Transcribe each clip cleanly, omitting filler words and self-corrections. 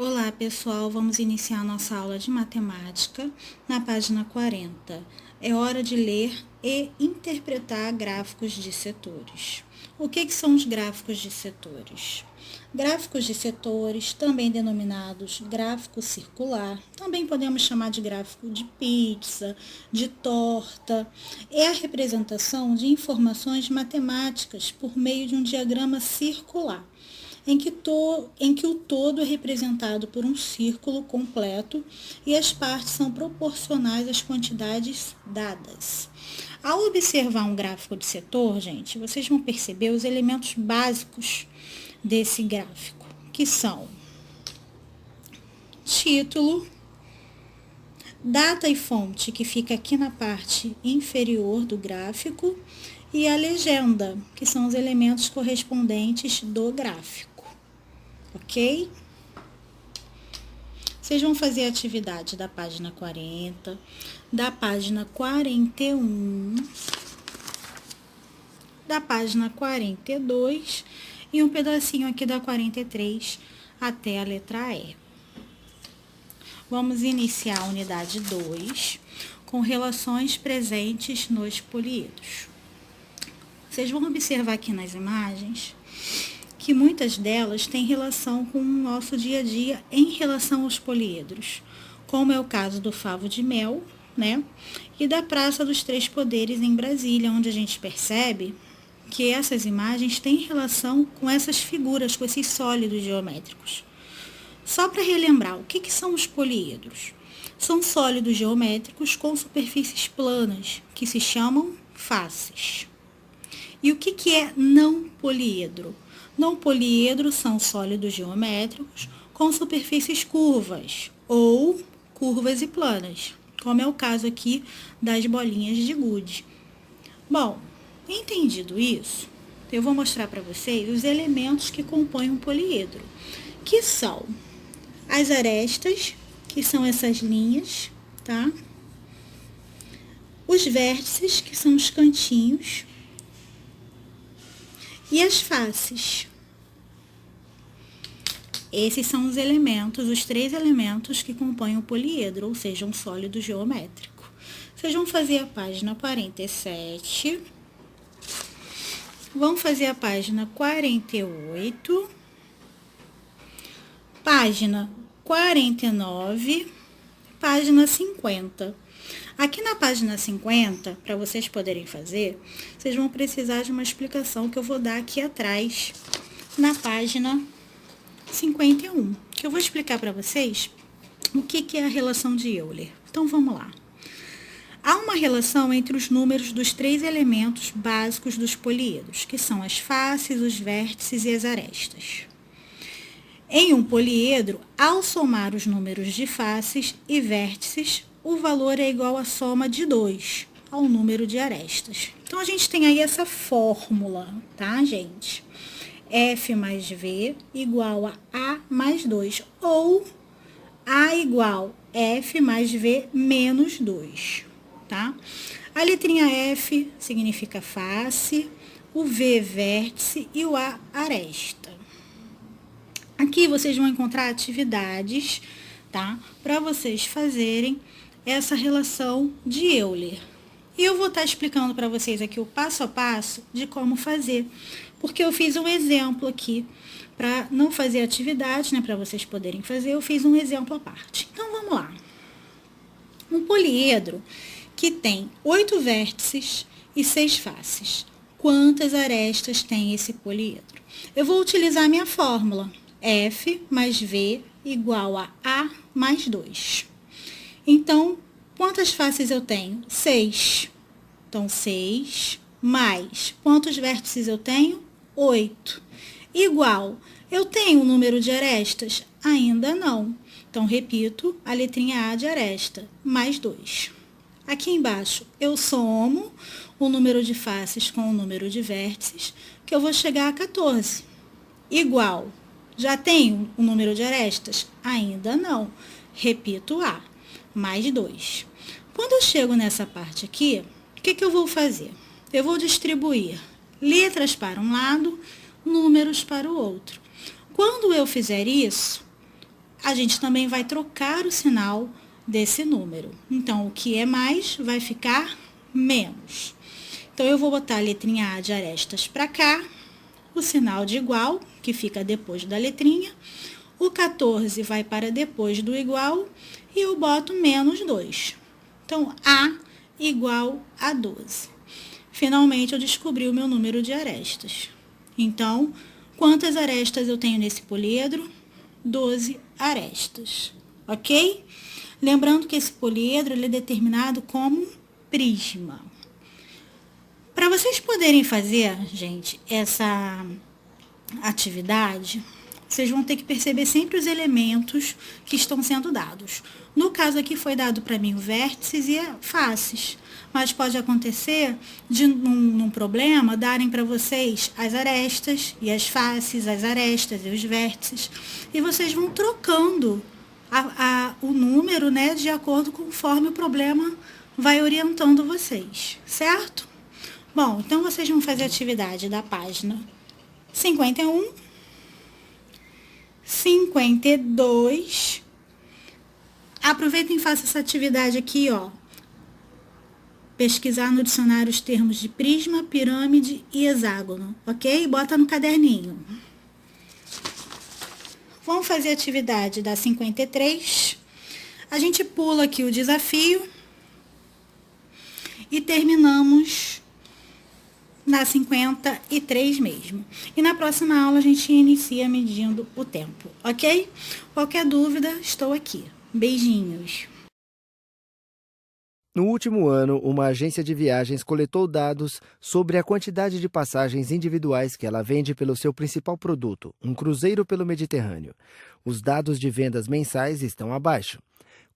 Olá pessoal, vamos iniciar nossa aula de matemática na página 40. É hora de ler e interpretar gráficos de setores. O que são os gráficos de setores? Gráficos de setores, também denominados gráfico circular, também podemos chamar de gráfico de pizza, de torta, é a representação de informações matemáticas por meio de um diagrama circular em que o todo é representado por um círculo completo e as partes são proporcionais às quantidades dadas. Ao observar um gráfico de setor, gente, vocês vão perceber os elementos básicos desse gráfico, que são título, data e fonte, que fica aqui na parte inferior do gráfico, e a legenda, que são os elementos correspondentes do gráfico. Ok? Vocês vão fazer a atividade da página 40, da página 41, da página 42 e um pedacinho aqui da 43 até a letra E. Vamos iniciar a unidade 2 com relações presentes nos poliedros. Vocês vão observar aqui nas imagens que muitas delas têm relação com o nosso dia a dia em relação aos poliedros, como é o caso do favo de mel, né? E da Praça dos Três Poderes em Brasília, onde a gente percebe que essas imagens têm relação com essas figuras, com esses sólidos geométricos. Só para relembrar, o que são os poliedros? São sólidos geométricos com superfícies planas, que se chamam faces. E o que é não poliedro? Não poliedro são sólidos geométricos com superfícies curvas ou curvas e planas, como é o caso aqui das bolinhas de gude. Bom, entendido isso, eu vou mostrar para vocês os elementos que compõem um poliedro, que são as arestas, que são essas linhas, tá? Os vértices, que são os cantinhos, e as faces. Esses são os elementos, os três elementos que compõem o poliedro, ou seja, um sólido geométrico. Vocês vão fazer a página 47, vão fazer a página 48, página 49, página 50. Aqui na página 50, para vocês poderem fazer, vocês vão precisar de uma explicação que eu vou dar aqui atrás, na página 51, que eu vou explicar para vocês o que é a relação de Euler. Então, vamos lá. Há uma relação entre os números dos três elementos básicos dos poliedros, que são as faces, os vértices e as arestas. Em um poliedro, ao somar os números de faces e vértices, o valor é igual à soma de 2 ao número de arestas. Então, a gente tem aí essa fórmula, tá, gente? F mais V igual a A mais 2, ou A igual F mais V menos 2, tá? A letrinha F significa face, o V vértice e o A aresta. Aqui vocês vão encontrar atividades, tá? Para vocês fazerem essa relação de Euler. E eu vou estar explicando para vocês aqui o passo a passo de como fazer, porque eu fiz um exemplo aqui, para não fazer atividade, né, para vocês poderem fazer, eu fiz um exemplo à parte. Então, vamos lá. Um poliedro que tem 8 vértices e 6 faces. Quantas arestas tem esse poliedro? Eu vou utilizar a minha fórmula, F mais V igual a A mais 2. Então, quantas faces eu tenho? 6. Então, 6 mais quantos vértices eu tenho? 8. Igual, eu tenho um número de arestas? Ainda não. Então, repito, a letrinha A de aresta, mais 2. Aqui embaixo, eu somo o número de faces com o número de vértices, que eu vou chegar a 14. Igual, já tenho o número de arestas? Ainda não. Repito, A, mais 2. Quando eu chego nessa parte aqui, o que eu vou fazer? Eu vou distribuir letras para um lado, números para o outro. Quando eu fizer isso, a gente também vai trocar o sinal desse número. Então, o que é mais vai ficar menos. Então, eu vou botar a letrinha A de arestas para cá, o sinal de igual, que fica depois da letrinha, o 14 vai para depois do igual e eu boto menos 2. Então, A igual a 12. Finalmente, eu descobri o meu número de arestas. Então, quantas arestas eu tenho nesse poliedro? 12 arestas, ok? Lembrando que esse poliedro ele é determinado como prisma. Para vocês poderem fazer, gente, essa atividade, vocês vão ter que perceber sempre os elementos que estão sendo dados. No caso aqui foi dado para mim vértices e faces, mas pode acontecer de num problema darem para vocês as arestas e as faces, as arestas e os vértices, e vocês vão trocando o número, né, de acordo conforme o problema vai orientando vocês, certo? Bom, então vocês vão fazer a atividade da página 51, 52. Aproveitem e façam essa atividade aqui, ó. Pesquisar no dicionário os termos de prisma, pirâmide e hexágono, ok? Bota no caderninho. Vamos fazer a atividade da 53. A gente pula aqui o desafio e terminamos na 53 mesmo. E na próxima aula a gente inicia medindo o tempo, ok? Qualquer dúvida, estou aqui. Beijinhos. No último ano, uma agência de viagens coletou dados sobre a quantidade de passagens individuais que ela vende pelo seu principal produto, um cruzeiro pelo Mediterrâneo. Os dados de vendas mensais estão abaixo.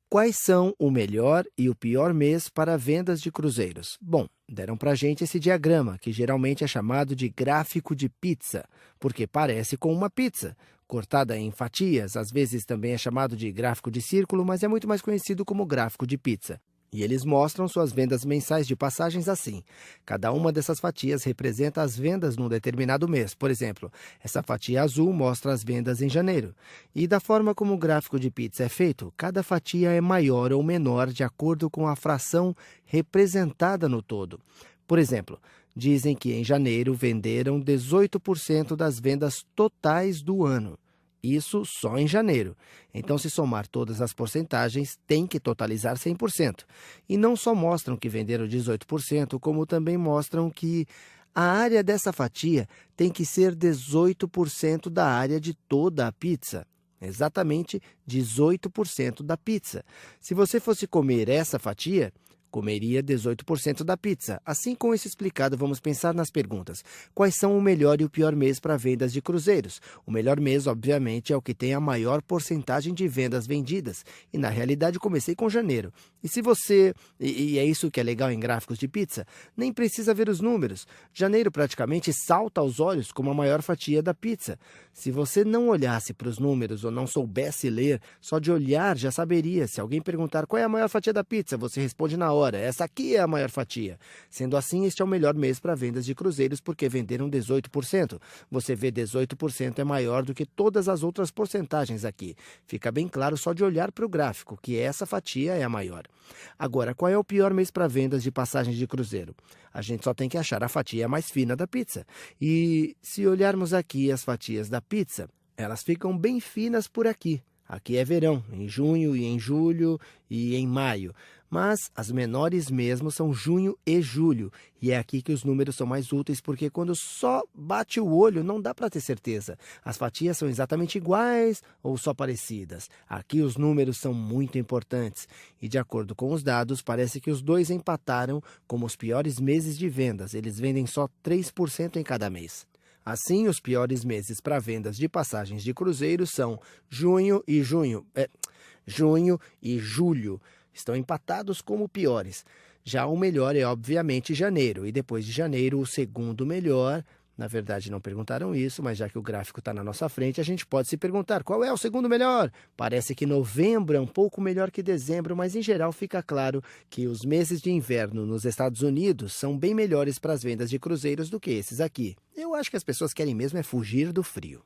Quais são o melhor e o pior mês para vendas de cruzeiros? Bom, deram para a gente esse diagrama, que geralmente é chamado de gráfico de pizza, porque parece com uma pizza, cortada em fatias, às vezes também é chamado de gráfico de círculo, mas é muito mais conhecido como gráfico de pizza. E eles mostram suas vendas mensais de passagens assim. Cada uma dessas fatias representa as vendas num determinado mês. Por exemplo, essa fatia azul mostra as vendas em janeiro. E da forma como o gráfico de pizza é feito, cada fatia é maior ou menor de acordo com a fração representada no todo. Por exemplo, dizem que em janeiro venderam 18% das vendas totais do ano. Isso só em janeiro. Então, se somar todas as porcentagens, tem que totalizar 100%. E não só mostram que venderam 18%, como também mostram que a área dessa fatia tem que ser 18% da área de toda a pizza. Exatamente 18% da pizza. Se você fosse comer essa fatia, comeria 18% da pizza. Assim, com isso explicado, vamos pensar nas perguntas. Quais são o melhor e o pior mês para vendas de cruzeiros? O melhor mês, obviamente, é o que tem a maior porcentagem de vendas vendidas. E, na realidade, comecei com janeiro. E se você... E é isso que é legal em gráficos de pizza, nem precisa ver os números. Janeiro praticamente salta aos olhos como a maior fatia da pizza. Se você não olhasse para os números ou não soubesse ler, só de olhar já saberia. Se alguém perguntar qual é a maior fatia da pizza, você responde na hora. Essa aqui é a maior fatia. Sendo assim, este é o melhor mês para vendas de cruzeiros porque venderam 18%. Você vê 18% é maior do que todas as outras porcentagens aqui. Fica bem claro só de olhar para o gráfico que essa fatia é a maior. Agora, qual é o pior mês para vendas de passagens de cruzeiro? A gente só tem que achar a fatia mais fina da pizza. E se olharmos aqui as fatias da pizza, elas ficam bem finas por aqui. Aqui é verão, em junho e em julho e em maio. Mas as menores mesmo são junho e julho. E é aqui que os números são mais úteis, porque quando só bate o olho, não dá para ter certeza. As fatias são exatamente iguais ou só parecidas. Aqui os números são muito importantes. E de acordo com os dados, parece que os dois empataram como os piores meses de vendas. Eles vendem só 3% em cada mês. Assim, os piores meses para vendas de passagens de cruzeiro são junho e julho. Estão empatados como piores. Já o melhor é, obviamente, janeiro. E depois de janeiro, o segundo melhor. Na verdade, não perguntaram isso, mas já que o gráfico está na nossa frente, a gente pode se perguntar qual é o segundo melhor. Parece que novembro é um pouco melhor que dezembro, mas em geral fica claro que os meses de inverno nos Estados Unidos são bem melhores para as vendas de cruzeiros do que esses aqui. Eu acho que as pessoas querem mesmo é fugir do frio.